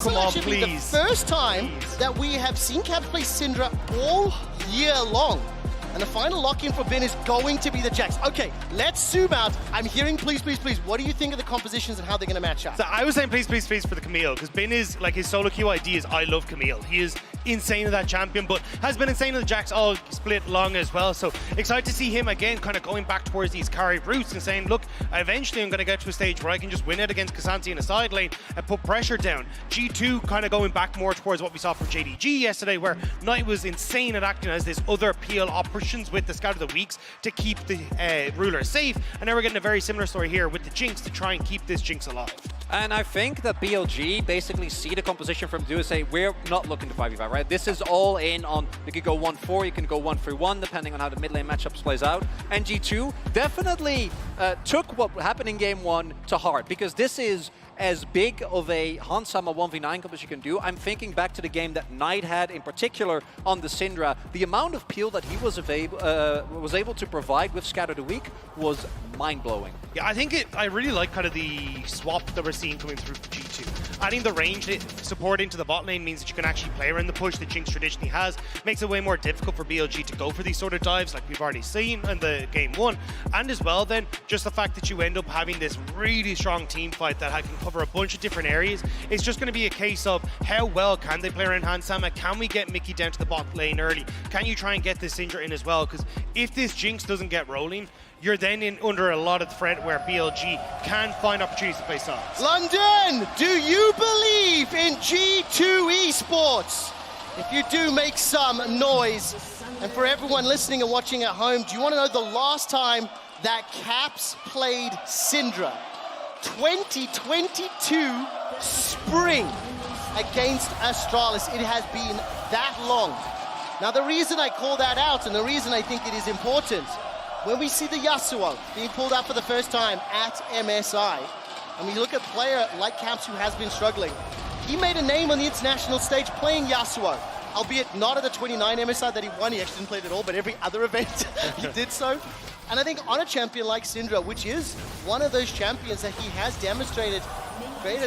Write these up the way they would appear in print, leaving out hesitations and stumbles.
Come on, actually please. the first time that we have seen Caps play Syndra all year long. And the final lock-in for Ben is going to be the Jax. Okay, let's zoom out. I'm hearing please, please, please. What do you think of the compositions and how they're going to match up? So I was saying please, please, please for the Camille, because Ben is, like, his solo queue ID is I love Camille. He is insane in that champion, but has been insane in the Jax all split long as well. So excited to see him again kind of going back towards these carry routes and saying, look, eventually I'm going to get to a stage where I can just win it against K'Sante in the side lane and put pressure down. G2 kind of going back more towards what we saw from JDG yesterday, where Knight was insane at acting as this other PL operations with the Scout of the Weeks to keep the ruler safe. And now we're getting a very similar story here with the Jinx to try and keep this Jinx alive. And I think that BLG basically see the composition from Duo, say, we're not looking to 5v5, right? This is all in on, you can go 1-4, you can go 1-3-1, depending on how the mid lane matchups plays out. And G2 definitely took what happened in game 1 to heart, because this is as big of a Hansama 1v9 comp as you can do. I'm thinking back to the game that Knight had, in particular on the Syndra. The amount of peel that he was able to provide with Scatter the Weak was mind-blowing. Yeah, I really like kind of the swap that we're seeing coming through for G2. Adding the range support into the bot lane means that you can actually play around the push that Jinx traditionally has. Makes it way more difficult for BLG to go for these sort of dives like we've already seen in the game 1. And as well then, just the fact that you end up having this really strong team fight that can cover a bunch of different areas. It's just going to be a case of how well can they play around Hansama? Can we get Mickey down to the bot lane early? Can you try and get this Syndra in as well? Because if this Jinx doesn't get rolling, you're then under a lot of threat where BLG can find opportunities to play sides. London, do you believe in G2 Esports? If you do, make some noise. And for everyone listening and watching at home, do you want to know the last time that Caps played Syndra? 2022 spring against Astralis. It has been that long. Now the reason I call that out and the reason I think it is important, when we see the Yasuo being pulled out for the first time at MSI, and we look at a player like Caps who has been struggling, he made a name on the international stage playing Yasuo, albeit not at the 29 MSI that he won. He actually didn't play it at all, but every other event he did so. And I think on a champion like Syndra, which is one of those champions that he has demonstrated great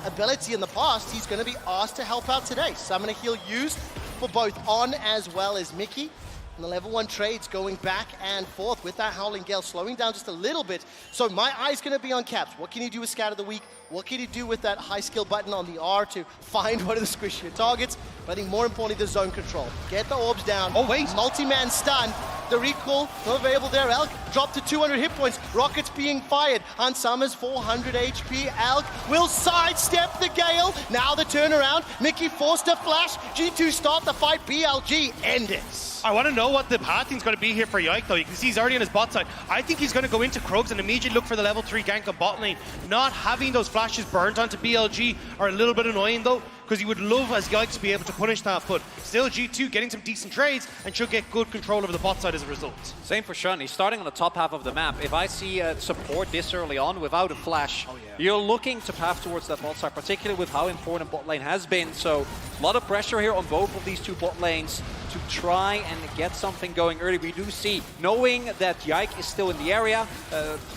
ability in the past, he's going to be asked to help out today. Summoner Heal used for both On as well as Mickey. And the level 1 trades going back and forth with that Howling Gale slowing down just a little bit. So my eye's going to be on Caps. What can he do with Scout of the Week? What can he do with that high skill button on the R to find one of the squishier targets? But I think more importantly, the zone control. Get the orbs down. Oh, wait. Multi-man stun. The recall, not available there. Elk dropped to 200 hit points. Rockets being fired. Hansama's 400 HP. Elk will sidestep the Gale. Now the turnaround. Mickey forced a flash. G2 start the fight. BLG end it. I want to know what the pathing's going to be here for Yike, though. You can see he's already on his bot side. I think he's going to go into Krugs and immediately look for the level 3 gank on bot lane. Not having those flashes burned onto BLG are a little bit annoying, though, because he would love as Yike to be able to punish that, but still G2 getting some decent trades and should get good control over the bot side as a result. Same for Shun. He's starting on the top half of the map. If I see support this early on without a flash, you're looking to path towards that bot side, particularly with how important bot lane has been. So a lot of pressure here on both of these two bot lanes to try and get something going early. We do see, knowing that Yike is still in the area,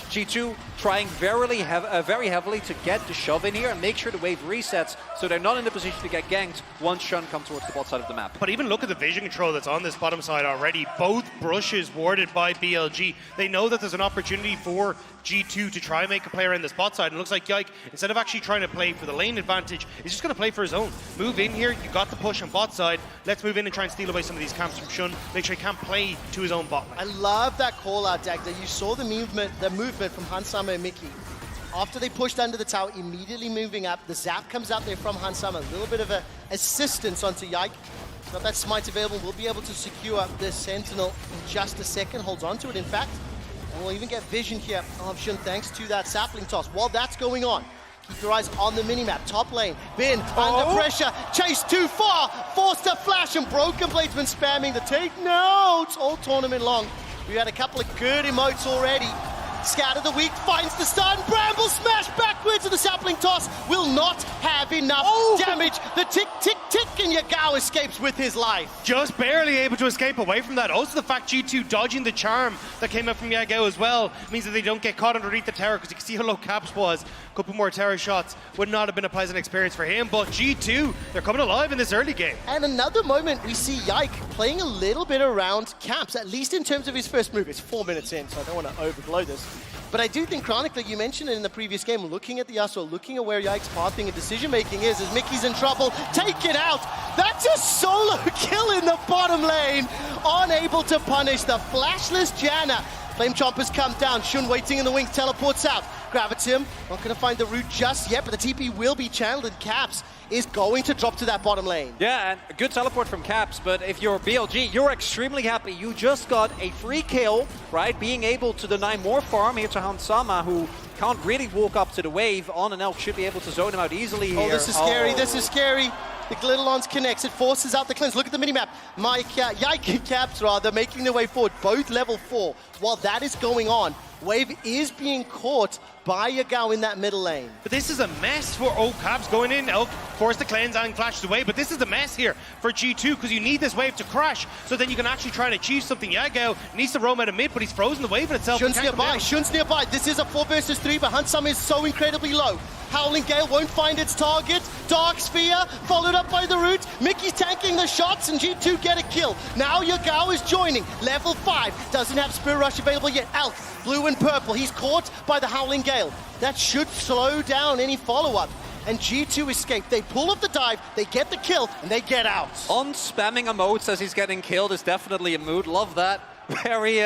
G2 trying very heavily to get the shove in here and make sure the wave resets so they're not in the position to get ganked once Shun comes towards the bot side of the map. But even look at the vision control that's on this bottom side already. Both brushes warded by BLG. They know that there's an opportunity for G2 to try and make a play around this bot side. And it looks like Yike, instead of actually trying to play for the lane advantage, is just going to play for his own. Move in here, you got the push on bot side. Let's move in and try and steal away some of these camps from Shun. Make sure he can't play to his own bot lane. I love that call out, Dagda. You saw the movement from Hansama and Mickey. After they pushed under the tower, immediately moving up. The zap comes out there from Hansama. A little bit of assistance onto Yike. Got that smite available. We'll be able to secure this Sentinel in just a second. Holds on to it, in fact. And we'll even get vision here of Shun thanks to that sapling toss. While that's going on, keep your eyes on the minimap. Top lane, Bin under pressure, chased too far, forced a flash, and Broken Blade's been spamming the take notes all tournament long. We had a couple of good emotes already. Scatter the weak, finds the stun. Bramble smash backwards, and the sapling toss will not have enough damage. The tick, tick, tick, and Yagao escapes with his life. Just barely able to escape away from that. Also the fact G2 dodging the charm that came out from Yagao as well means that they don't get caught underneath the tower, because you can see how low Caps was. A couple more tower shots would not have been a pleasant experience for him, but G2, they're coming alive in this early game. And another moment we see Yike playing a little bit around Caps, at least in terms of his first move. It's 4 minutes in, so I don't want to overblow this. But I do think, chronically, you mentioned it in the previous game, looking at the Yasuo, looking at where Yike's pathing and decision-making is, as Mickey's in trouble, take it out! That's a solo kill in the bottom lane! Unable to punish the flashless Janna. Flame Chompers come down, Shun waiting in the wings, teleports out. Gravitim, not going to find the route just yet, but the TP will be channeled, and Caps is going to drop to that bottom lane. Yeah, and a good teleport from Caps, but if you're BLG, you're extremely happy. You just got a free kill, right? Being able to deny more farm here to Hansama, who can't really walk up to the wave. On and Elk should be able to zone him out easily here. Oh, this is scary, this is scary. The Glitterlons connects, it forces out the cleanse. Look at the minimap. Yike and Caps, rather, making their way forward, both level 4. While that is going on, Wave is being caught by Yagao in that middle lane. But this is a mess for Caps going in. Elk forced the cleanse and flashes away, but this is a mess here for G2, because you need this wave to crash so then you can actually try and achieve something. Yagao needs to roam out of mid, but he's frozen the wave in itself. Shun's nearby. This is a 4 versus 3, but Hansama is so incredibly low. Howling Gale won't find its target. Dark Sphere, followed up by the root. Mickey's tanking the shots, and G2 get a kill. Now Yagao is joining. Level 5, doesn't have Spirit Rush available yet. Elk, blue and purple. He's caught by the Howling Gale. That should slow down any follow-up. And G2 escape. They pull up the dive, they get the kill, and they get out. On spamming emotes as he's getting killed is definitely a mood. Love that. Very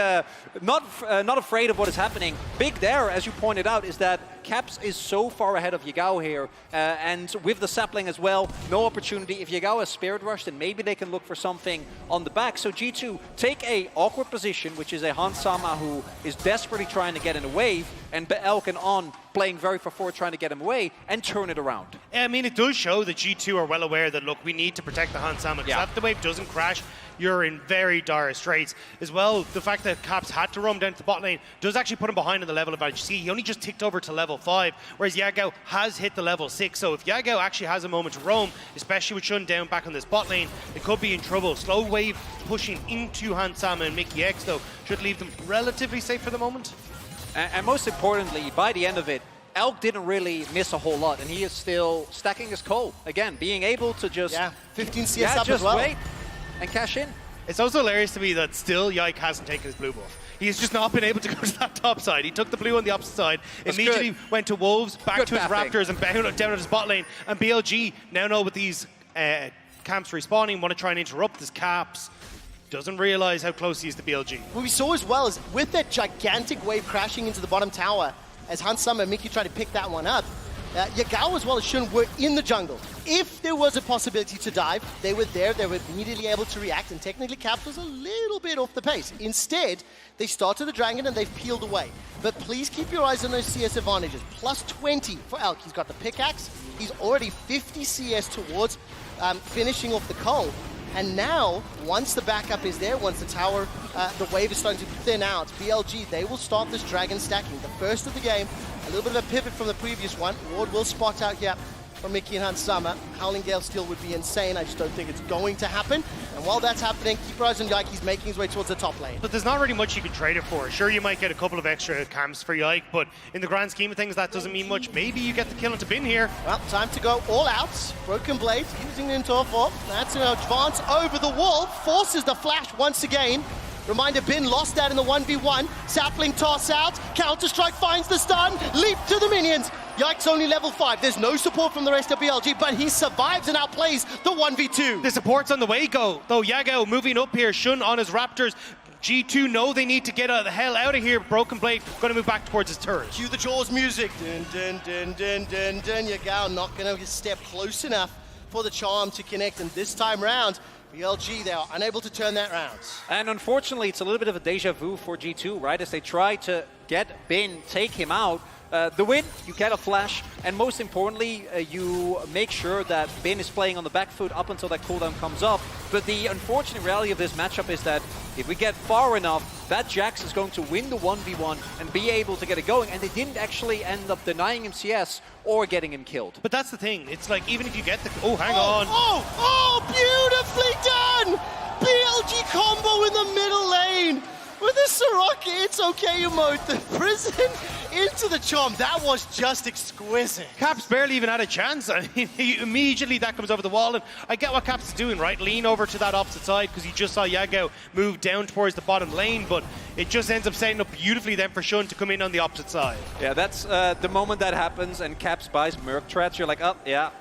not afraid of what is happening. Big there, as you pointed out, is that Caps is so far ahead of Yagao here, and with the sapling as well, no opportunity. If Yagao has Spirit Rush, then maybe they can look for something on the back. So G2 take a awkward position, which is a Hansama who is desperately trying to get in a wave, and Elk and On playing very for 4, trying to get him away, and turn it around. I mean, it does show that G2 are well aware that, look, we need to protect the Hansama, because if the wave doesn't crash, you're in very dire straits. As well, the fact that Caps had to roam down to the bot lane does actually put him behind in the level advantage. See, he only just ticked over to level 5, whereas Yagao has hit the level 6. So if Yagao actually has a moment to roam, especially with Shun down back on this bot lane, they could be in trouble. Slow wave pushing into Hansama and Mickey X, though, should leave them relatively safe for the moment. And most importantly, by the end of it, Elk didn't really miss a whole lot, and he is still stacking his coal. Again, being able to just... 15 CS up as well. Wait and cash in. It's also hilarious to me that still Yike hasn't taken his blue buff. He's just not been able to go to that top side. He took the blue on the opposite side, immediately went to Wolves, back to his Raptors, and down at his bot lane. And BLG, now know with these camps respawning, want to try and interrupt this Caps. Doesn't realize how close he is to BLG. What we saw as well is with that gigantic wave crashing into the bottom tower, as Hansama and Mickey try to pick that one up, Yagao as well as Shun were in the jungle. If there was a possibility to dive, they were there, they were immediately able to react, and technically Caps was a little bit off the pace. Instead, they started the dragon and they've peeled away. But please keep your eyes on those CS advantages. Plus 20 for Elk. He's got the pickaxe, he's already 50 CS towards finishing off the coal. And now, once the backup is there, once the tower, the wave is starting to thin out, BLG, they will start this dragon stacking. The first of the game, a little bit of a pivot from the previous one. Ward will spot out here from Mickey and Hansama. Howling Gale still would be insane. I just don't think it's going to happen. And while that's happening, keep your eyes on Yike. He's making his way towards the top lane. But there's not really much you can trade it for. Sure, you might get a couple of extra camps for Yike, but in the grand scheme of things, that doesn't mean much. Maybe you get the kill into bin here. Well, time to go all out. Broken Blade, using it into a 4. That's an advance over the wall. Forces the flash once again. Reminder, Bin lost that in the 1v1. Sapling toss out. Counter-Strike finds the stun. Leap to the minions. Yike's only level 5. There's no support from the rest of BLG, but he survives and outplays the 1v2. The support's on the way, though. Yagao moving up here. Shun on his Raptors. G2 know they need to get the hell out of here. Broken Blade going to move back towards his turret. Cue the Jaws music. Dun, dun, dun, dun, dun, dun. Yagao not going to step close enough for the charm to connect, and this time round, BLG, they are unable to turn that round. And unfortunately, it's a little bit of a deja vu for G2, right? As they try to get Bin, take him out, the win, you get a flash, and most importantly, you make sure that Bin is playing on the back foot up until that cooldown comes up. But the unfortunate reality of this matchup is that if we get far enough, that Jax is going to win the 1v1 and be able to get it going, and they didn't actually end up denying him CS or getting him killed. But that's the thing. It's like, even if you get the... Oh, hang on. Oh, beautifully done! BLG combo in the middle lane. With the Soraka, it's okay emote, the prison into the charm. That was just exquisite. Caps barely even had a chance. I mean, immediately that comes over the wall, and I get what Caps is doing, right? Lean over to that opposite side, because he just saw Yagao move down towards the bottom lane, but it just ends up setting up beautifully then for Shun to come in on the opposite side. Yeah, that's the moment that happens and Caps buys Merc Treads, you're like, oh, yeah.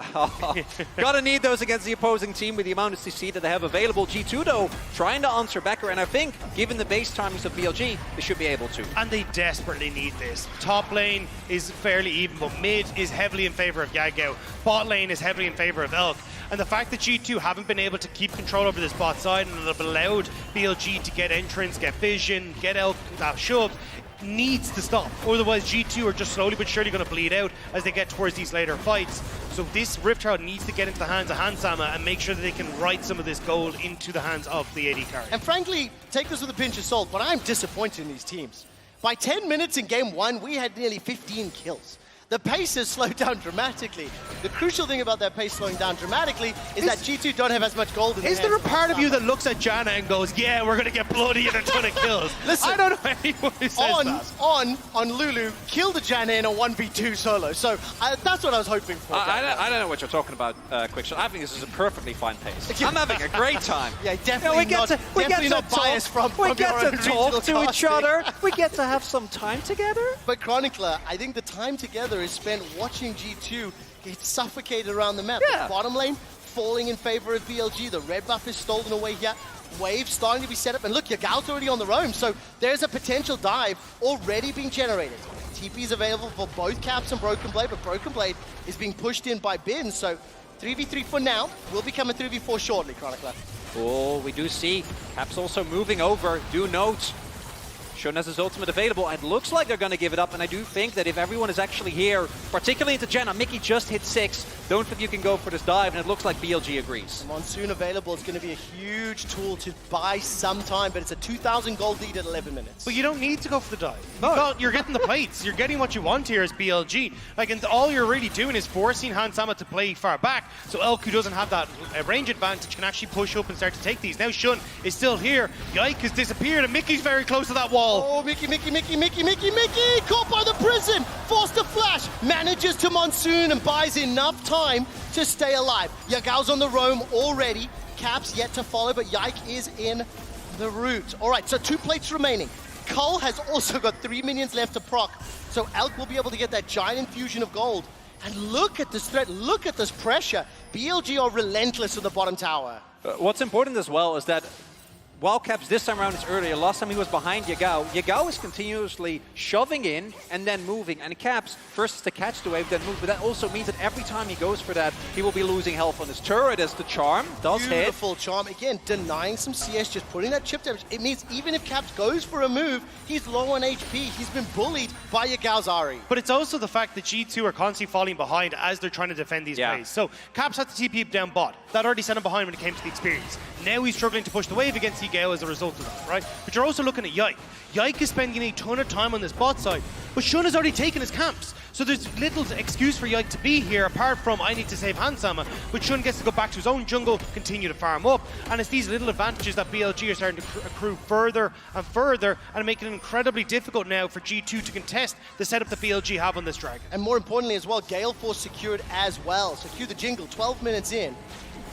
Gotta need those against the opposing team with the amount of CC that they have available. G2, though, trying to answer Becker, and I think, given the base timings of BLG, they should be able to. And they desperately need this. Top lane is fairly even, but mid is heavily in favor of Yagao. Bot lane is heavily in favor of Elk. And the fact that G2 haven't been able to keep control over this bot side and have allowed BLG to get entrance, get vision, get Elk shoved, needs to stop. Otherwise, G2 are just slowly but surely going to bleed out as they get towards these later fights. So this Rift Herald needs to get into the hands of Hansama and make sure that they can write some of this gold into the hands of the AD carry. And frankly, take this with a pinch of salt, but I'm disappointed in these teams. By 10 minutes in game 1, we had nearly 15 kills. The pace has slowed down dramatically. The crucial thing about that pace slowing down dramatically is that G2 don't have as much gold in their Is there a hands. part of you that looks at Janna and goes, yeah, we're going to get bloody and a ton of kills? Listen, I don't know anyone who says that. On Lulu, kill the Janna in a 1v2 solo. So that's what I was hoping for. I don't know what you're talking about, Quickshot. I think this is a perfectly fine pace. I'm having a great time. Yeah, definitely not biased from We get your to own talk to regional each casting. other. We get to have some time together. But Chronicler, I think the time together is spent watching G2 get suffocated around the map. Yeah. The bottom lane falling in favor of BLG. The red buff is stolen away here. Wave starting to be set up. And look, Yagao's already on the roam. So there's a potential dive already being generated. TP is available for both Caps and Broken Blade, but Broken Blade is being pushed in by Bin. So 3v3 for now. Will become a 3v4 shortly, Chronicler. Oh, we do see Caps also moving over. Do note, Shun has his ultimate available, and it looks like they're going to give it up, and I do think that if everyone is actually here, particularly into Janna, Mickey just hit 6, don't think you can go for this dive, and it looks like BLG agrees. Monsoon available is going to be a huge tool to buy some time, but it's a 2,000 gold lead at 11 minutes. But you don't need to go for the dive. No. You're getting the plates. You're getting what you want here as BLG. Like, and all you're really doing is forcing Hansama to play far back, so Elk, who doesn't have that range advantage, can actually push up and start to take these. Now Shun is still here. Yike has disappeared, and Mickey's very close to that wall. Oh, Mickey! Caught by the prison! Forced to flash! Manages to Monsoon and buys enough time to stay alive. Yagao's on the roam already. Caps yet to follow, but Yike is in the route. All right, so 2 plates remaining. Cole has also got 3 minions left to proc, so Elk will be able to get that giant infusion of gold. And look at this threat, look at this pressure. BLG are relentless in the bottom tower. What's important as well is that while Caps this time around is earlier, last time he was behind Yagao. Yagao is continuously shoving in and then moving, and Caps first is to catch the wave, then move, but that also means that every time he goes for that, he will be losing health on his turret as the charm does hit. Beautiful charm. Again, denying some CS, just putting that chip damage. It means even if Caps goes for a move, he's low on HP. He's been bullied by Yagao's Ari. But it's also the fact that G2 are constantly falling behind as they're trying to defend these plays. So Caps had to TP down bot. That already sent him behind when it came to the experience. Now he's struggling to push the wave against Yagao as a result of that, right? But you're also looking at Yike. Yike is spending a ton of time on this bot side, but Shun has already taken his camps. So there's little excuse for Yike to be here apart from I need to save Hansama, but Shun gets to go back to his own jungle, continue to farm up, and it's these little advantages that BLG are starting to accrue further and further, and making it incredibly difficult now for G2 to contest the setup that BLG have on this dragon. And more importantly as well, Gale Force secured as well. So cue the jingle, 12 minutes in.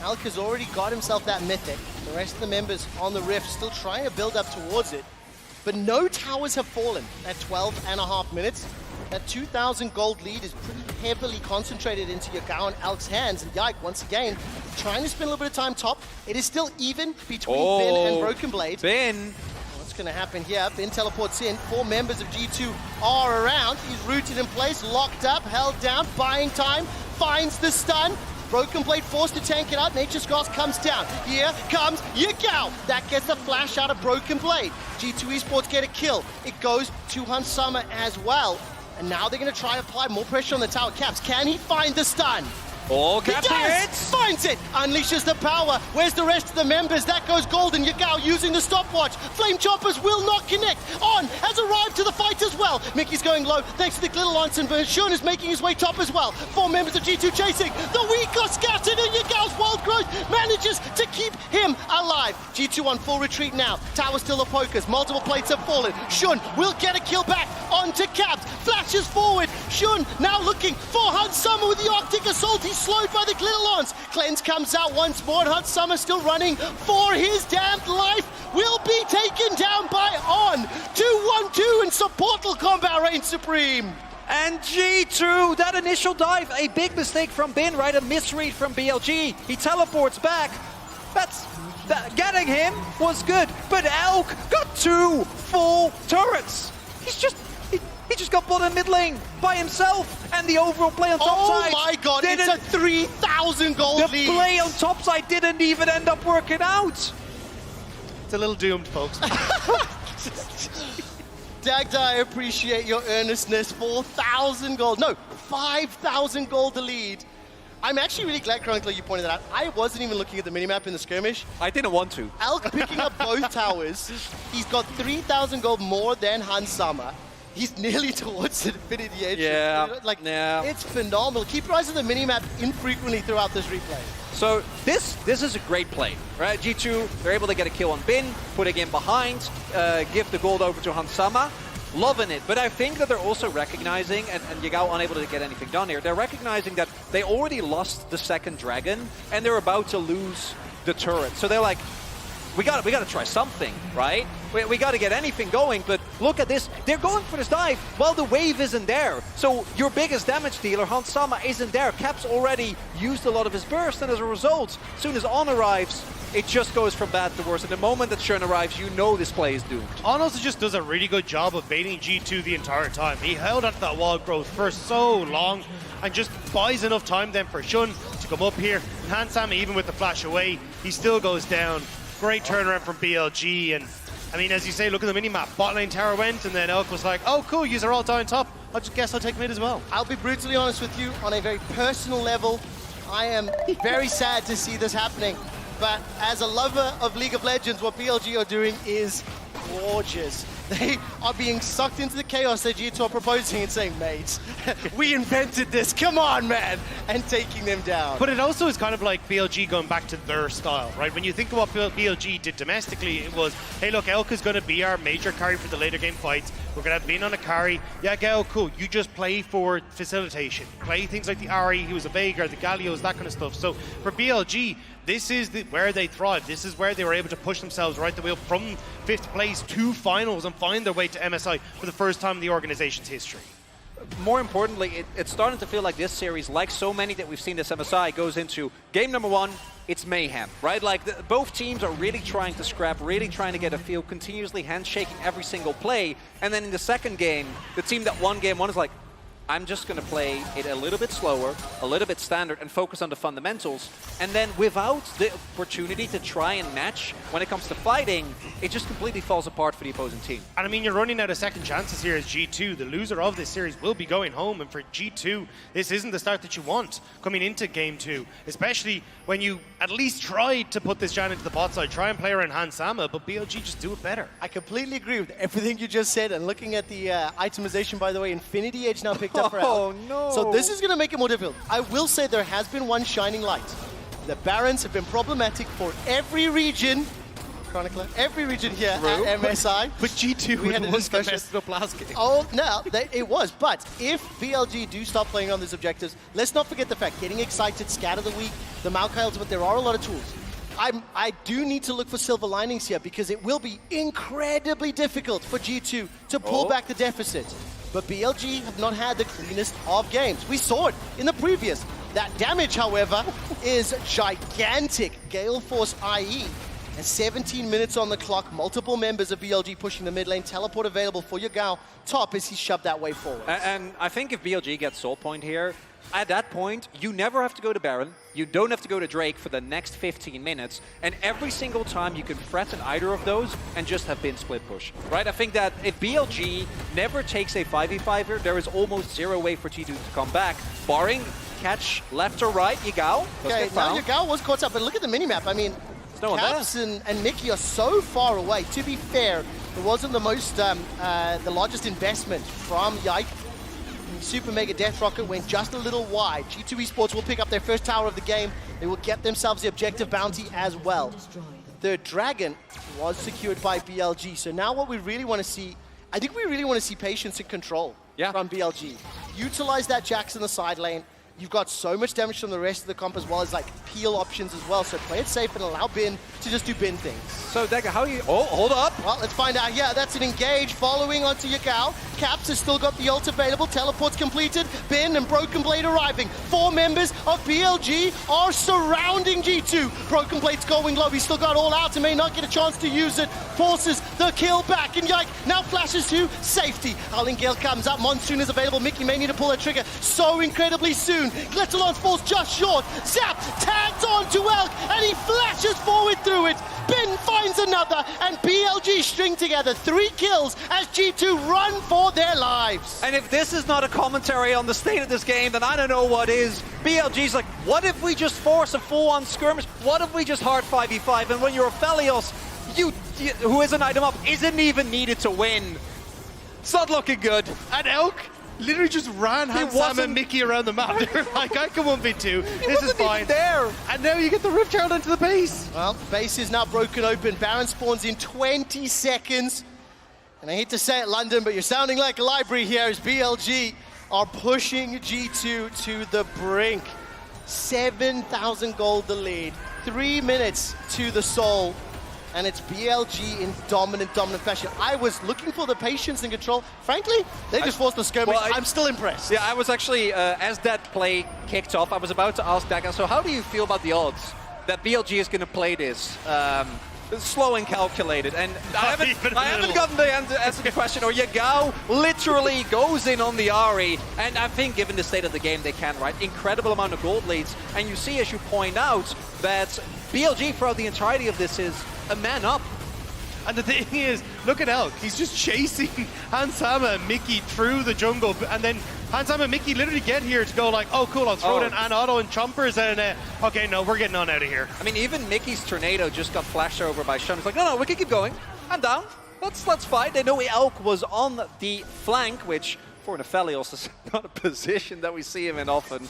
Alk has already got himself that mythic. The rest of the members on the Rift still trying to build up towards it. But no towers have fallen at 12.5 minutes. That 2,000 gold lead is pretty heavily concentrated into Yagao and Alk's hands. And Yike, once again, trying to spend a little bit of time top. It is still even between Bin and Broken Blade. Bin! What's going to happen here? Bin teleports in. 4 members of G2 are around. He's rooted in place, locked up, held down, buying time, finds the stun. Broken Blade forced to tank it out. Nature's Grasp comes down. Here comes Yagao. That gets the flash out of Broken Blade. G2 Esports get a kill. It goes to Hansama as well. And now they're going to try to apply more pressure on the tower. Caps, can he find the stun? Oh, He Captain does! hits! Finds it! Unleashes the power. Where's the rest of the members? That goes golden. Yagao using the stopwatch. Flame Choppers will not connect. On has arrived to the fight as well. Mickey's going low thanks to the glitter lance, and Shun is making his way top as well. 4 members of G2 chasing. The weak are scattered, and Yagao's wild growth manages to keep him alive. G2 on full retreat now. Tower still a focus. Multiple plates have fallen. Shun will get a kill back onto Caps. Flashes forward. Shun now looking for Hunt Summer with the Arctic Assault. He's slowed by the glitter lance. Cleanse comes out once more, and Hunt Summer still running for his damned life. Will be taken down by On. 2-1-2 and Supportal combat reigns supreme. And G2, that initial dive, a big mistake from Bin, right? A misread from BLG. He teleports back. Getting him was good, but Elk got 2 full turrets. He just got bottom mid lane by himself, and the overall play on top side. Oh my god, it's a 3,000 gold The lead. play on top side didn't even end up working out. It's a little doomed, folks. Dagda, I appreciate your earnestness. 4,000 gold. No, 5,000 gold to lead. I'm actually really glad, Chronicler, you pointed that out. I wasn't even looking at the minimap in the skirmish. I didn't want to. Elk picking up both towers. He's got 3,000 gold more than Hansama. He's nearly towards Infinity Edge. Yeah, yeah. It's phenomenal. Keep your eyes on the minimap infrequently throughout this replay. So this is a great play, right? G2, they're able to get a kill on Bin, putting him behind, give the gold over to Hansama. Loving it, but I think that they're also recognizing, and Yagao unable to get anything done here, they're recognizing that they already lost the second dragon, and they're about to lose the turret. So they're like, we gotta try something, right? We gotta get anything going, but look at this. They're going for this dive while the wave isn't there. So your biggest damage dealer, Hansama, isn't there. Cap's already used a lot of his burst, and as a result, as soon as On arrives, it just goes from bad to worse. And the moment that Shun arrives, you know this play is doomed. On also just does a really good job of baiting G2 the entire time. He held onto that wall growth for so long and just buys enough time then for Shun to come up here. And Hansama, even with the flash away, he still goes down. Great turnaround from BLG, and I mean, as you say, look at the minimap. Bot lane tower went, and then Elk was like, oh cool, yous are all down top. I just guess I'll take mid as well. I'll be brutally honest with you, on a very personal level, I am very sad to see this happening. But as a lover of League of Legends, what BLG are doing is gorgeous. They are being sucked into the chaos that G2 are proposing and saying, mate, we invented this, come on, man, and taking them down. But it also is kind of like BLG going back to their style, right? When you think of what BLG did domestically, it was, hey, look, Elk is going to be our major carry for the later game fights. We're going to have Bin on a carry. Yeah, Gale, cool. You just play for facilitation. Play things like the Ari, he was a Veigar, the Gallios, that kind of stuff. So for BLG, this is where they thrive. This is where they were able to push themselves right the way up from 5th place to finals and find their way to MSI for the first time in the organization's history. More importantly, it's starting to feel like this series, like so many that we've seen this MSI, goes into game number 1, it's mayhem, right? Like both teams are really trying to scrap, really trying to get a feel, continuously handshaking every single play. And then in the second game, the team that won game 1 is like, I'm just going to play it a little bit slower, a little bit standard, and focus on the fundamentals. And then without the opportunity to try and match when it comes to fighting, it just completely falls apart for the opposing team. And I mean, you're running out of second chances here as G2. The loser of this series will be going home. And for G2, this isn't the start that you want coming into game 2, especially when you at least tried to put this Jan into the bot side, try and play around Hansama, but BLG just do it better. I completely agree with everything you just said, and looking at the itemization, by the way, Infinity Edge now picked up for Elk. Oh no! So this is going to make it more difficult. I will say there has been one shining light. The Barons have been problematic for every region, Chronicler, every region here at MSI. But G2 we had a was the discussion. messed up last game. Oh, no, it was. But if BLG do start playing on these objectives, let's not forget the fact, getting excited, scatter the weak, the Maokails, but there are a lot of tools. I do need to look for silver linings here because it will be incredibly difficult for G2 to pull back the deficit. But BLG have not had the cleanest of games. We saw it in the previous. That damage, however, is gigantic. Gale Force IE. And 17 minutes on the clock, multiple members of BLG pushing the mid lane, teleport available for Yagao top as he shoved that way forward. And I think if BLG gets Soul Point here, At that point, you never have to go to Baron, you don't have to go to Drake for the next 15 minutes, and every single time you can threaten either of those and just have bin split push, right? I think that if BLG never takes a 5v5er, there is almost zero way for G2 to come back, barring catch left or right, Yagao. Okay, now Yagao was caught up, but look at the minimap. I mean, Caps and Mickey are so far away. To be fair, it wasn't the most, the largest investment from Yike. Super Mega Death Rocket went just a little wide. G2 Esports will pick up their first tower of the game. They will get themselves the objective bounty as well. The Dragon was secured by BLG. So now what we really want to see, I think we really want to see patience and control from BLG. Utilize that Jax in the side lane. You've got so much damage from the rest of the comp as well as like peel options as well. So play it safe and allow Bin to just do Bin things. So Dagger, how you... Oh, hold up. Well, let's find out. Yeah, that's an engage following onto Yagao. Caps has still got the ult available. Teleport's completed. Bin and Broken Blade arriving. 4 members of BLG are surrounding G2. Broken Blade's going low. He's still got all out and may not get a chance to use it. Forces the kill back. And Yike now flashes to safety. Howling Gale comes up. Monsoon is available. Mickey may need to pull that trigger so incredibly soon. Glettalon falls just short. Zap tags on to Elk and he flashes forward through it. Bin finds another and BLG string together 3 kills as G2 run for their lives. And if this is not a commentary on the state of this game, then I don't know what is. BLG's like, what if we just force a full-on skirmish? What if we just hard 5v5? And when you're Aphelios, who is an item up, isn't even needed to win. It's not looking good. And Elk literally just ran Sam and Mickey around the map. They're like, I can 1v2. This is fine. There. And now you get the Rift Herald into the base. Well, base is now broken open. Baron spawns in 20 seconds. And I hate to say it, London, but you're sounding like a library here as BLG are pushing G2 to the brink. 7,000 gold the lead. 3 minutes to the soul. And it's BLG in dominant fashion. I was looking for the patience and control. Frankly, they just forced the skirmish. Well, I'm still impressed. Yeah, I was actually, as that play kicked off, I was about to ask Daga, so how do you feel about the odds that BLG is going to play this slow and calculated? And I haven't gotten the answer to the question. Or Yagao literally goes in on the Ahri. And I think given the state of the game, they can, right? Incredible amount of gold leads. And you see, as you point out, that BLG throughout the entirety of this is a man up. And the thing is, look at Elk. He's just chasing Hansama and Mickey through the jungle. And then Hansama and Mickey literally get here to go like, oh, cool, I'll throw it in Auto and Chompers. And okay, no, we're getting on out of here. I mean, even Mickey's Tornado just got flashed over by Shun. It's like, no, we can keep going. I'm down. Let's fight. They know Elk was on the flank, which for an Aphelios is not a position that we see him in often.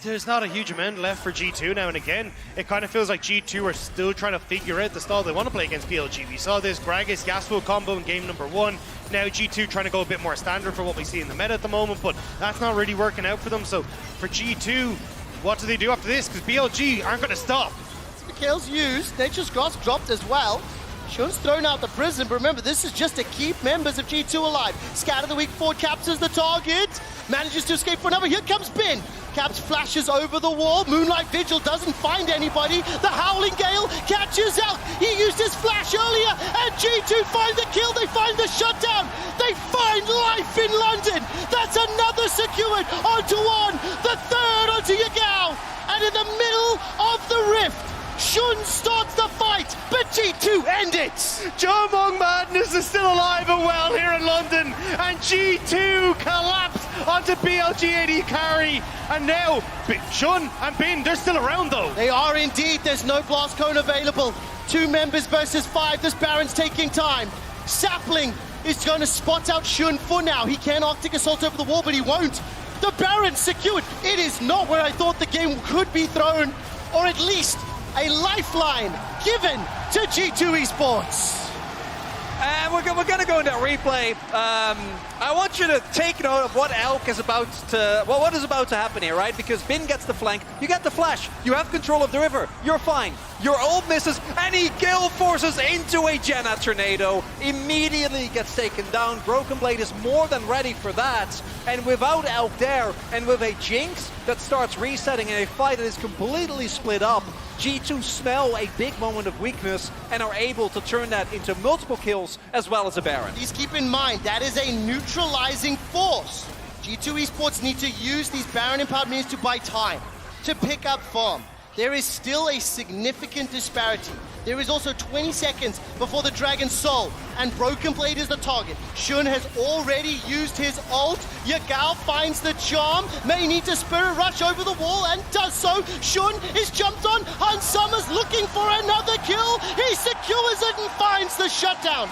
There's not a huge amount left for G2 now, and again, it kind of feels like G2 are still trying to figure out the style they want to play against BLG. We saw this Gragas Yasuo combo in game number 1. Now G2 trying to go a bit more standard for what we see in the meta at the moment, but that's not really working out for them. So for G2, what do they do after this? Because BLG aren't going to stop. The kills used, Nature's Cross dropped as well. Shun's thrown out the prison, but remember, this is just to keep members of G2 alive. Scatter the weak forward, captures the target, manages to escape for another. Here comes Bin. Caps flashes over the wall. Moonlight Vigil doesn't find anybody. The Howling Gale catches out. He used his flash earlier, and G2 find the kill. They find the shutdown. They find life in London. That's another secured onto one. The third onto Yagao. And in the middle of the rift, Shun starts the fight, but G2 end it! Jomong Madness is still alive and well here in London, and G2 collapse onto BLG AD carry, and now Shun and Bin, they're still around though. They are indeed. There's no blast cone available. 2 members versus 5. This Baron's taking time. Sapling is going to spot out Shun for now. He can Arctic Assault over the wall, but he won't. The Baron's secured. It is not where I thought the game could be thrown, or at least a lifeline given to G2 Esports. And we're going to go into replay. I want you to take note of what Elk is about to... Well, what is about to happen here, right? Because Bin gets the flank, you get the flash, you have control of the river, you're fine. Your ult misses, and he kill forces into a Jenna Tornado. Immediately gets taken down. Broken Blade is more than ready for that. And without Elk there, and with a Jinx that starts resetting in a fight that is completely split up, G2 smell a big moment of weakness and are able to turn that into multiple kills as well as a Baron. Please keep in mind, that is a neutralizing force. G2 Esports need to use these Baron empowered minions to buy time, to pick up farm. There is still a significant disparity. There is also 20 seconds before the Dragon Soul, and Broken Blade is the target. Shun has already used his ult. Yagao finds the charm, may need to Spirit Rush over the wall, and does so. Shun is jumped on. Hans Summers looking for another kill. He secures it and finds the shutdown.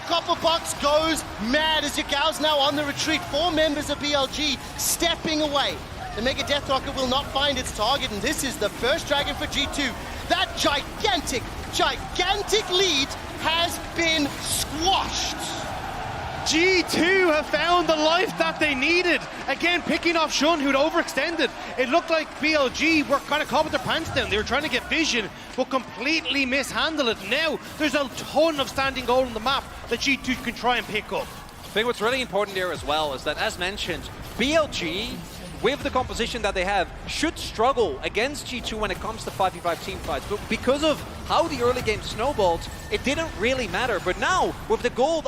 Copperbox goes mad as Yagao's now on the retreat. 4 members of BLG stepping away. The Mega Death Rocket will not find its target, and this is the first Dragon for G2. That gigantic lead has been squashed. G2 have found the life that they needed. Again, picking off Shun, who'd overextended. It looked like BLG were kind of caught with their pants down. They were trying to get vision, but completely mishandled it. Now, there's a ton of standing gold on the map that G2 can try and pick up. I think what's really important here as well is that, as mentioned, BLG, with the composition that they have, should struggle against G2 when it comes to 5v5 team fights. But because of how the early game snowballed, it didn't really matter. But now, with the gold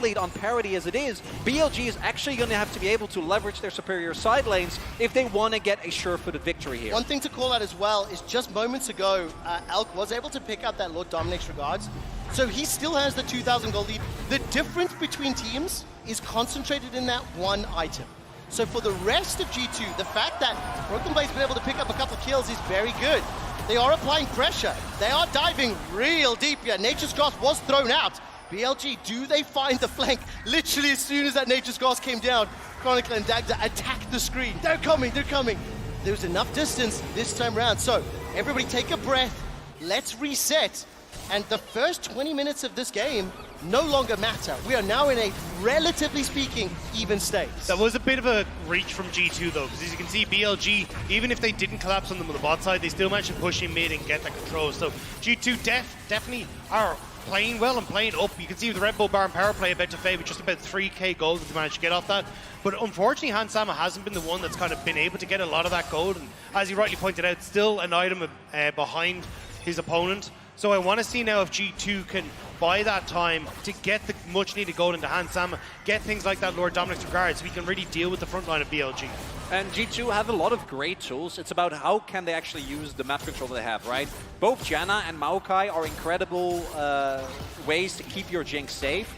lead on parity as it is, BLG is actually going to have to be able to leverage their superior side lanes if they want to get a sure-footed victory here. One thing to call out as well is just moments ago, Elk was able to pick up that Lord Dominic's regards. So he still has the 2,000 gold lead. The difference between teams is concentrated in that one item. So for the rest of G2, the fact that Broken Blade's been able to pick up a couple of kills is very good. They are applying pressure. They are diving real deep here. Nature's Grasp was thrown out. BLG, do they find the flank? Literally as soon as that Nature's Grasp came down, Chronicle and Dagda attacked the screen. They're coming, they're coming. There's enough distance this time around. So everybody take a breath. Let's reset. And the first 20 minutes of this game no longer matter. We are now in a, relatively speaking, even state. That was a bit of a reach from G2 though, because as you can see, BLG, even if they didn't collapse on them on the bot side, they still managed to push in mid and get that control. So G2 definitely are playing well and playing up. You can see with the Red Bull Baron power play about to fade with just about 3k gold that they managed to get off that. But unfortunately, Hans Sama hasn't been the one that's kind of been able to get a lot of that gold. And as you rightly pointed out, still an item behind his opponent. So I want to see now if G2 can buy that time to get the much needed gold into Hans Sama, get things like that Lord Dominic's regards so we can really deal with the front line of BLG. And G2 have a lot of great tools. It's about how can they actually use the map control they have, right? Both Janna and Maokai are incredible ways to keep your Jinx safe.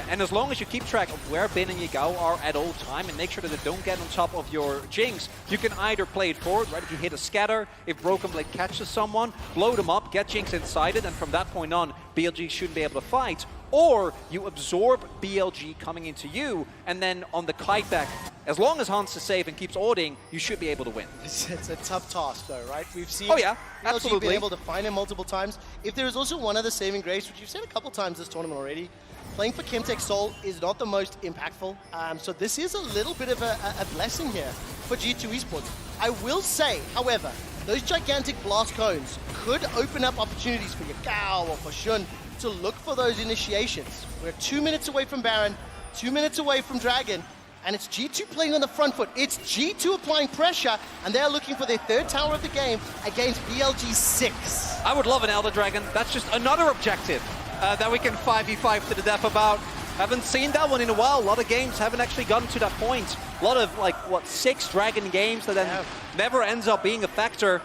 And as long as you keep track of where Bin and Yagao are at all time and make sure that they don't get on top of your Jinx, you can either play it forward, right? If you hit a scatter, if Broken Blade catches someone, blow them up, get Jinx inside it, and from that point on, BLG shouldn't be able to fight. Or you absorb BLG coming into you, and then on the kite back, as long as Hans is safe and keeps ording, you should be able to win. It's a tough task though, right? We've seen BLG absolutely been able to find him multiple times. If there is also one other saving grace, which you've said a couple times this tournament already, playing for Chemtech Soul is not the most impactful. So this is a little bit of a blessing here for G2 Esports. I will say, however, those gigantic blast cones could open up opportunities for Yagao or for Shun to look for those initiations. We're 2 minutes away from Baron, 2 minutes away from Dragon, and it's G2 playing on the front foot. It's G2 applying pressure, and they're looking for their third tower of the game against BLG 6. I would love an Elder Dragon. That's just another objective that we can 5v5 to the death about. Haven't seen that one in a while. A lot of games haven't actually gotten to that point. A lot of, like, what, 6 Dragon games that then never ends up being a factor.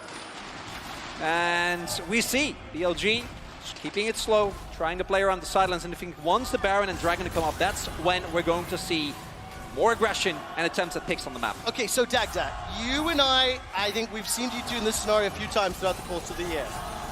And we see BLG just keeping it slow, trying to play around the sidelines, and I think once the Baron and Dragon come up, that's when we're going to see more aggression and attempts at picks on the map. Okay, so Dagda, you and I think we've seen G2 in this scenario a few times throughout the course of the year.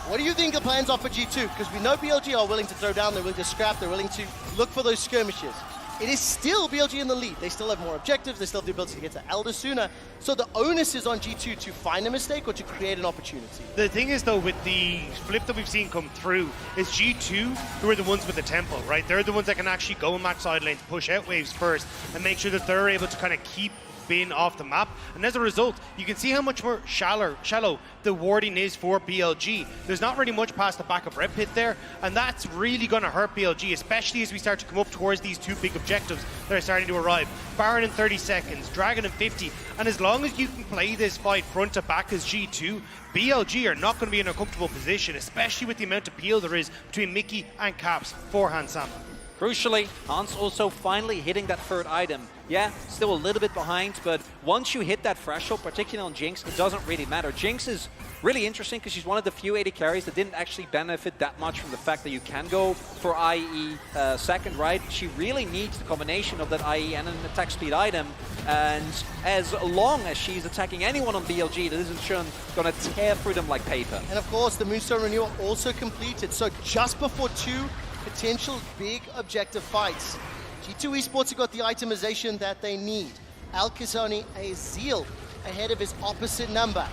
What do you think the plans are for G2? Because we know BLG are willing to throw down, they're willing to scrap, they're willing to look for those skirmishes. It is still BLG in the lead. They still have more objectives, they still have the ability to get to Elder sooner. So the onus is on G2 to find a mistake or to create an opportunity. The thing is though, with the flip that we've seen come through, is G2 who are the ones with the tempo, right? They're the ones that can actually go and match side lanes, push out waves first, and make sure that they're able to kind of keep Bin off the map, and as a result you can see how much more shallow the warding is for BLG. There's not really much past the back of Red Pit there, and that's really going to hurt BLG, especially as we start to come up towards these 2 big objectives that are starting to arrive. Baron in 30 seconds, Dragon in 50, and as long as you can play this fight front to back as G2, BLG are not going to be in a comfortable position, especially with the amount of peel there is between Mickey and Caps for Hans Sama. Crucially, Hans also finally hitting that third item. Yeah, still a little bit behind, but once you hit that threshold, particularly on Jinx, it doesn't really matter. Jinx is really interesting because she's one of the few AD carries that didn't actually benefit that much from the fact that you can go for IE second, right? She really needs the combination of that IE and an attack speed item, and as long as she's attacking anyone on BLG, that isn't Shun gonna tear through them like paper. And of course, the Moonstone Renewal also completed, so just before 2 potential big objective fights, G2 Esports have got the itemization that they need. Alk is only a Zeal ahead of his opposite number.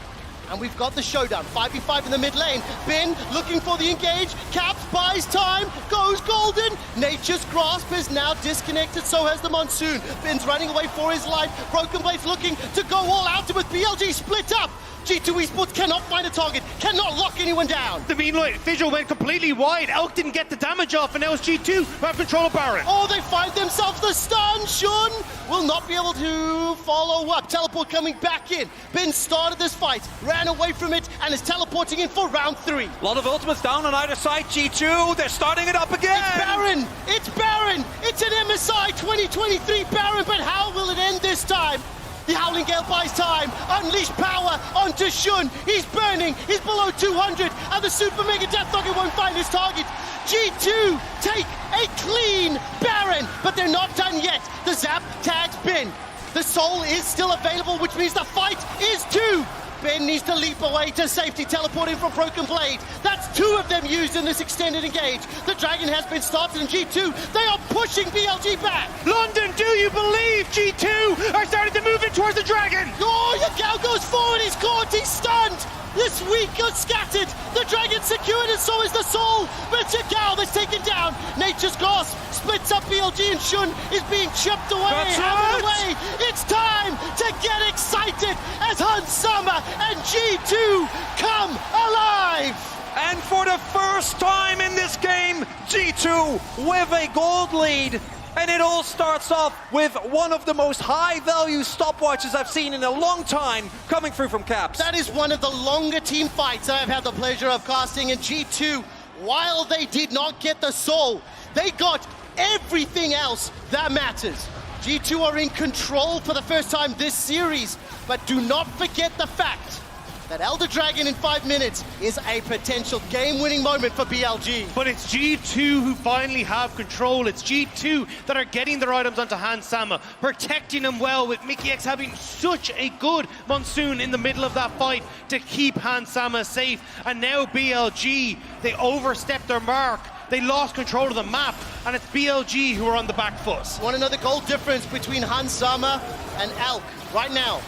And we've got the showdown, 5v5 in the mid lane. Ben looking for the engage, Caps buys time, goes golden. Nature's Grasp is now disconnected, so has the Monsoon. Ben's running away for his life. Broken Blade's looking to go all out, and with BLG split up, G2 Esports cannot find a target, cannot lock anyone down. The meanwhile, visual went completely wide. Elk didn't get the damage off, and now it's G2 who have control of Baron. Oh, they find themselves the stun. Shun will not be able to follow up. Teleport coming back in. Ben started this fight, ran away from it, and is teleporting in for round 3. A lot of ultimates down on either side. G2, they're starting it up again. It's Baron! It's Baron! It's an MSI 2023 Baron, but how will it end this time? The Howling Gale buys time, unleash power onto Shun. He's burning, he's below 200, and the Super Mega Death Nugget won't find his target. G2 take a clean Baron, but they're not done yet. The Zap tags Ben. The Soul is still available, which means the fight is 2. Ben needs to leap away to safety, teleporting from Broken Blade. That's 2 of them used in this extended engage. The Dragon has been started in G2. They are pushing BLG back. London, do you believe G2 are starting to move in towards the Dragon? Oh, Yagao goes forward, he's caught, he's stunned. This weak got scattered. The Dragon secured, and so is the Soul. But it's Yagao that's taken down. Nature's Grasp splits up BLG, and Shun is being chipped away, hammered away. It's time to get excited as Hans Sama and G2 come alive. And for the first time in this game, G2 with a gold lead. And it all starts off with one of the most high-value stopwatches I've seen in a long time coming through from Caps. That is one of the longer team fights I've had the pleasure of casting in G2. While they did not get the Soul, they got everything else that matters. G2 are in control for the first time this series, but do not forget the fact that Elder Dragon in 5 minutes is a potential game-winning moment for BLG. But it's G2 who finally have control. It's G2 that are getting their items onto Hans Sama, protecting him well, with Mickey X having such a good Monsoon in the middle of that fight to keep Hans Sama safe. And now BLG, they overstepped their mark. They lost control of the map, and it's BLG who are on the back foot. Want to know the goal difference between Hans Sama and Elk right now?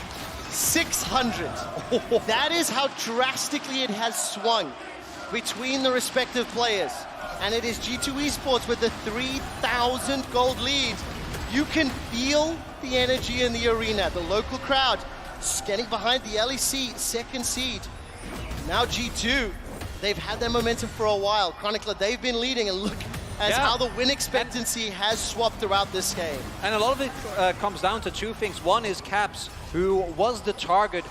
600. That is how drastically it has swung between the respective players. And it is G2 Esports with the 3,000 gold lead. You can feel the energy in the arena. The local crowd getting behind the LEC second seed. Now G2, they've had their momentum for a while. Chronicler, they've been leading, and look as how the win expectancy has swapped throughout this game. And a lot of it comes down to 2 things. One is Caps, who was the target,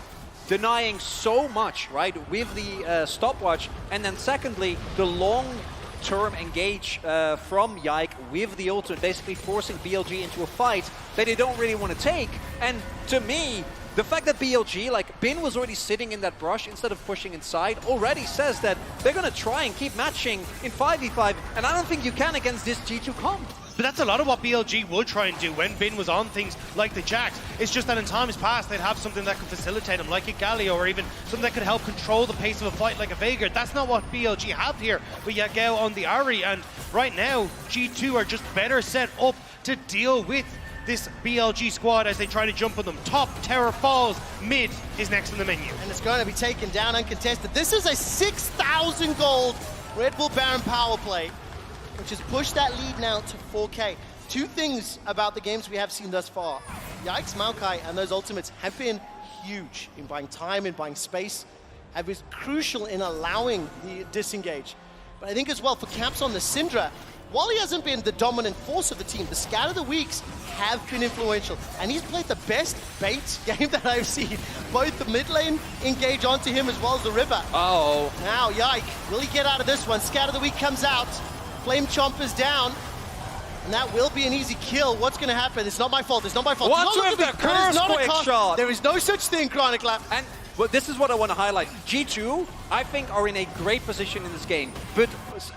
denying so much, right, with the stopwatch. And then secondly, the long-term engage from Yike with the ultimate, basically forcing BLG into a fight that they don't really want to take. And to me, the fact that BLG, like, Bin was already sitting in that brush instead of pushing inside, already says that they're going to try and keep matching in 5v5, and I don't think you can against this G2 comp. But that's a lot of what BLG would try and do when Bin was on things like the Jax. It's just that in times past, they'd have something that could facilitate him, like a Galio, or even something that could help control the pace of a fight like a Veigar. That's not what BLG have here with Yagao on the Ahri, and right now, G2 are just better set up to deal with this BLG squad as they try to jump on them. Top tower falls, mid is next on the menu. And it's going to be taken down uncontested. This is a 6,000 gold Red Bull Baron power play, which has pushed that lead now to 4K. 2 things about the games we have seen thus far. Yikes, Maokai and those ultimates have been huge in buying time, in buying space, have been crucial in allowing the disengage. But I think as well for Caps on the Syndra, while he hasn't been the dominant force of the team, the Scout of the Weeks have been influential. And he's played the best bait game that I've seen. Both the mid lane engage onto him as well as the river. Oh. Now, Yike, will he get out of this one? Scout of the Week comes out. Flame Chomper's down. And that will be an easy kill. What's going to happen? It's not my fault. It's not my fault. What's Look with at the this. That is not a quick con- shot? There is no such thing, Chronicler. And well, this is what I want to highlight. G2, I think, are in a great position in this game. But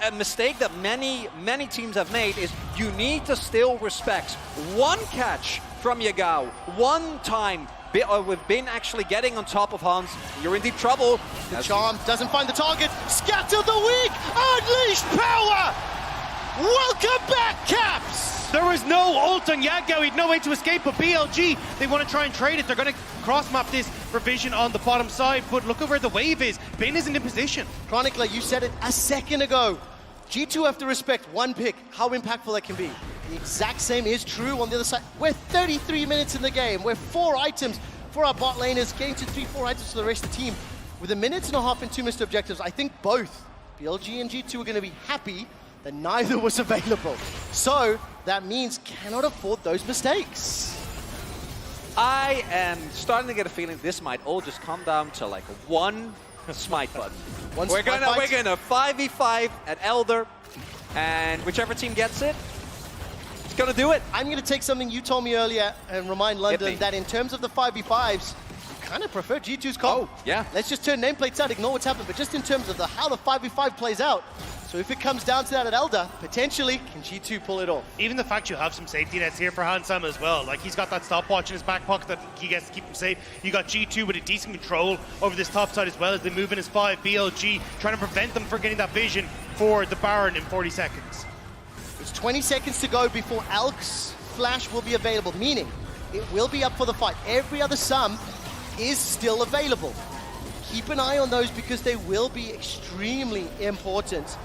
a mistake that many teams have made is you need to still respect one catch from Yagao, one time with Bin actually getting on top of Hans. You're in deep trouble. The charm doesn't find the target. Scatter the weak. Unleash power. Welcome back, Caps. There was no ult on Yagao, he had no way to escape, but BLG, they want to try and trade it. They're going to cross-map this for vision on the bottom side, but look at where the wave is. Bin isn't in position. Chronicler, you said it a second ago. G2 have to respect one pick, how impactful that can be. The exact same is true on the other side. We're 33 minutes in the game. We're 4 items for our bot laners, getting to 3-4 items for the rest of the team. With a minute and a half and 2 missed objectives, I think both BLG and G2 are going to be happy that neither was available. So that means cannot afford those mistakes. I am starting to get a feeling this might all just come down to like one smite button. We're gonna 5v5 at Elder, and whichever team gets it, it's gonna do it. I'm gonna take something you told me earlier and remind London that in terms of the 5v5s, you kind of prefer G2's comp. Oh, yeah. Let's just turn nameplates out, ignore what's happened, but just in terms of how the 5v5 plays out. So if it comes down to that at Elder, potentially, can G2 pull it off? Even the fact you have some safety nets here for Hansam as well. Like, he's got that stopwatch in his back pocket that he gets to keep him safe. You got G2 with a decent control over this top side as well as they move in as 5. BLG trying to prevent them from getting that vision for the Baron in 40 seconds. It's 20 seconds to go before Alk's flash will be available, meaning it will be up for the fight. Every other sum is still available. Keep an eye on those because they will be extremely important.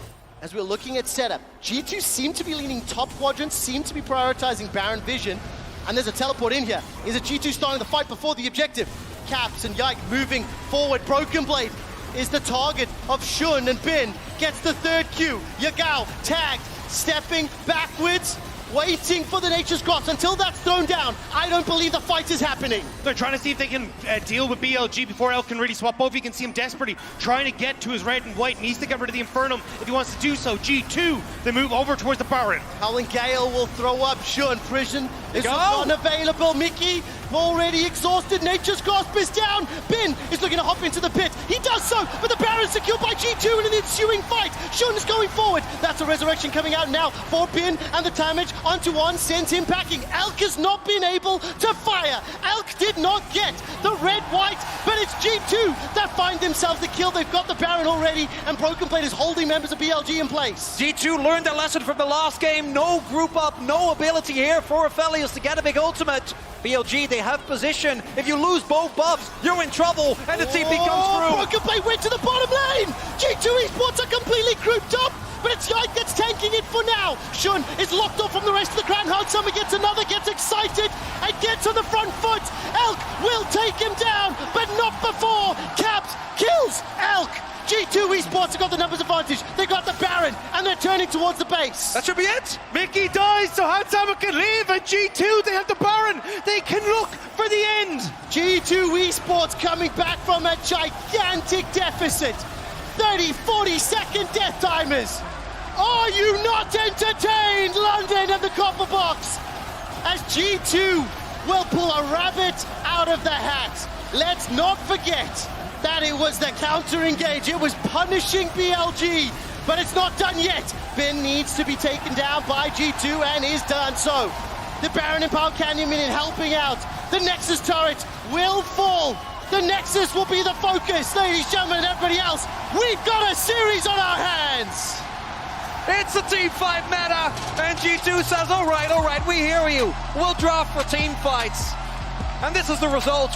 As we're looking at setup, G2 seem to be leaning top quadrants, seem to be prioritizing Baron vision, and there's a teleport in here. Is it G2 starting the fight before the objective? Caps and Yike moving forward. Broken Blade is the target of Shun, and Bin gets the third Q. Yagao tagged, stepping backwards, waiting for the Nature's Cross until that's thrown down. I don't believe the fight is happening. They're trying to see if they can deal with BLG before Elk can really swap over. You can see him desperately trying to get to his red and white. Needs to get rid of the Infernum if he wants to do so. G2, they move over towards the Baron. Howling Gale will throw up Shun. Prison is unavailable. Mickey already exhausted. Nature's Grasp is down. Bin is looking to hop into the pit. He does so, but the Baron's secured by G2 in an ensuing fight. Shun is going forward. That's a resurrection coming out now for Bin, and the damage onto one sends him packing. Elk has not been able to fire. Elk did not get the red-white, but it's G2 that find themselves the kill. They've got the Baron already, and Broken Blade is holding members of BLG in place. G2 learned a lesson from the last game. No group up, no ability here for Aphelios to get a big ultimate. BLG, they have position. If you lose both buffs, you're in trouble, and the TP comes through. Broken Blade went to the bottom lane. G2 Esports are completely grouped up, but it's Yike that's tanking it for now. Shun is locked off from the rest of the crowd. Summer gets another, gets excited, and gets on the front foot. Elk will take him down, but not before Caps kills Elk. G2 Esports have got the numbers advantage. They got the Baron, and they're turning towards the base. That should be it. Mickey dies, so Hansama can leave, and G2, they have the Baron. They can look for the end. G2 Esports coming back from a gigantic deficit. 30, 40-second death timers. Are you not entertained, London and the Copper Box? As G2 will pull a rabbit out of the hat. Let's not forget that it was the counter-engage. It was punishing BLG, but it's not done yet. Bin needs to be taken down by G2 and is done so. The Baron and Pound Canyon Minion helping out. The Nexus turret will fall. The Nexus will be the focus, ladies, gentlemen, and everybody else. We've got a series on our hands. It's a team fight meta, and G2 says, all right, we hear you. We'll draft for team fights. And this is the result.